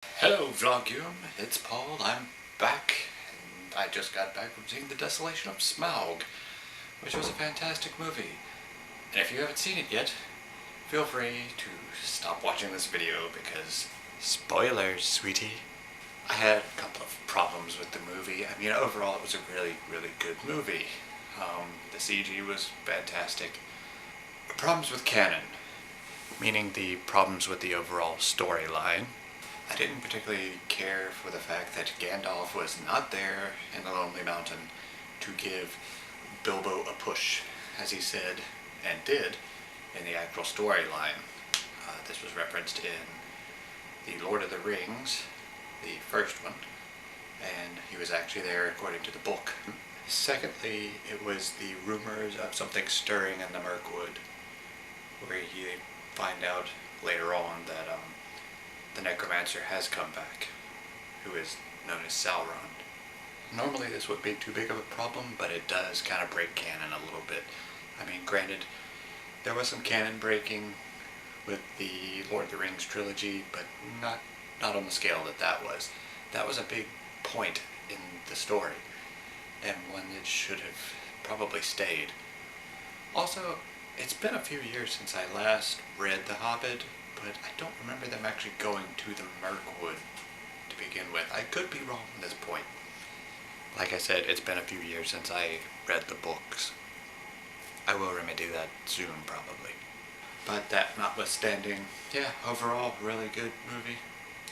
Hello Vloguum, it's Paul, I'm back, and I just got back from seeing the Desolation of Smaug, which was a fantastic movie. And if you haven't seen it yet, feel free to stop watching this video because spoilers, sweetie. I had a couple of problems with the movie. I mean, overall it was a really good movie. The CG was fantastic. Problems with canon, meaning the problems with the overall storyline. I didn't particularly care for the fact that Gandalf was not there in the Lonely Mountain to give Bilbo a push, as he said and did in the actual storyline. This was referenced in The Lord of the Rings, the first one, and he was actually there according to the book. Secondly, it was the rumors of something stirring in the Mirkwood, where you find out later on that the necromancer has come back, who is known as Sauron. Normally this wouldn't be too big of a problem, but it does kind of break canon a little bit. I mean, granted, there was some canon breaking with the Lord of the Rings trilogy, but not on the scale that was. That was a big point in the story, and one that should have probably stayed. Also, it's been a few years since I last read The Hobbit, but I don't remember them actually going to the Mirkwood to begin with. I could be wrong on this point. Like I said, it's been a few years since I read the books. I will remedy that soon, probably. But that notwithstanding, yeah, overall, really good movie.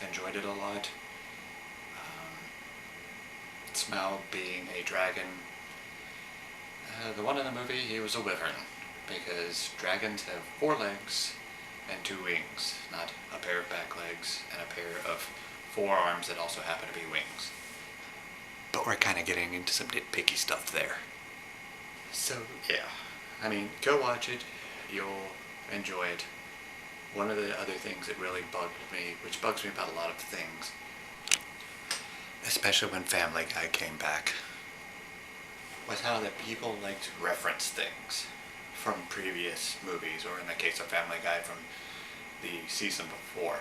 Enjoyed it a lot. Smaug being a dragon. The one in the movie, he was a wyvern, because dragons have 4 legs and 2 wings, not a pair of back legs and a pair of forearms that also happen to be wings. But we're kind of getting into some nitpicky stuff there. So yeah, I mean, go watch it, you'll enjoy it. One of the other things that really bugged me, which bugs me about a lot of things, especially when Family Guy came back, was how that people like to reference things from previous movies, or in the case of Family Guy, from the season before,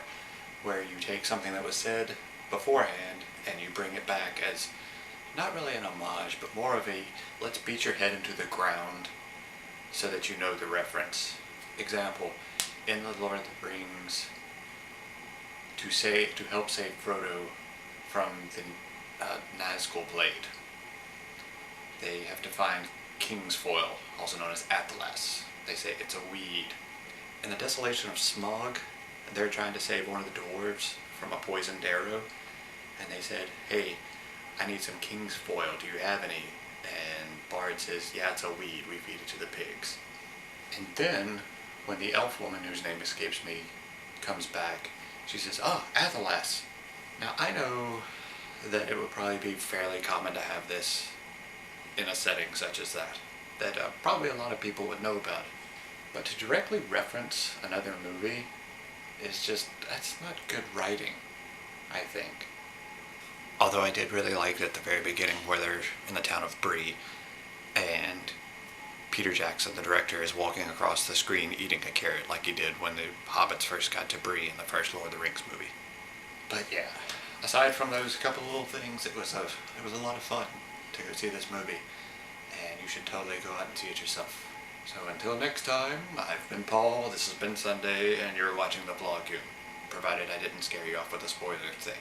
where you take something that was said beforehand and you bring it back as not really an homage, but more of a let's beat your head into the ground so that you know the reference. Example, in The Lord of the Rings, to help save Frodo from the Nazgul blade, they have to find King's Foil, also known as Athalas. They say it's a weed. In the Desolation of Smaug, they're trying to save one of the dwarves from a poisoned arrow, and they said, hey, I need some King's Foil, do you have any? And Bard says, yeah, it's a weed, we feed it to the pigs. And then, when the elf woman, whose name escapes me, comes back, she says, oh, Athalas. Now, I know that it would probably be fairly common to have this in a setting such as that probably a lot of people would know about it. But to directly reference another movie is just, that's not good writing, I think. Although I did really like it at the very beginning where they're in the town of Bree, and Peter Jackson, the director, is walking across the screen eating a carrot like he did when the hobbits first got to Bree in the first Lord of the Rings movie. But yeah, aside from those couple little things, it was a lot of fun to go see this movie, and you should totally go out and see it yourself. So until next time, I've been Paul, this has been Sunday, and you're watching the Vloguum, provided I didn't scare you off with a spoiler thing.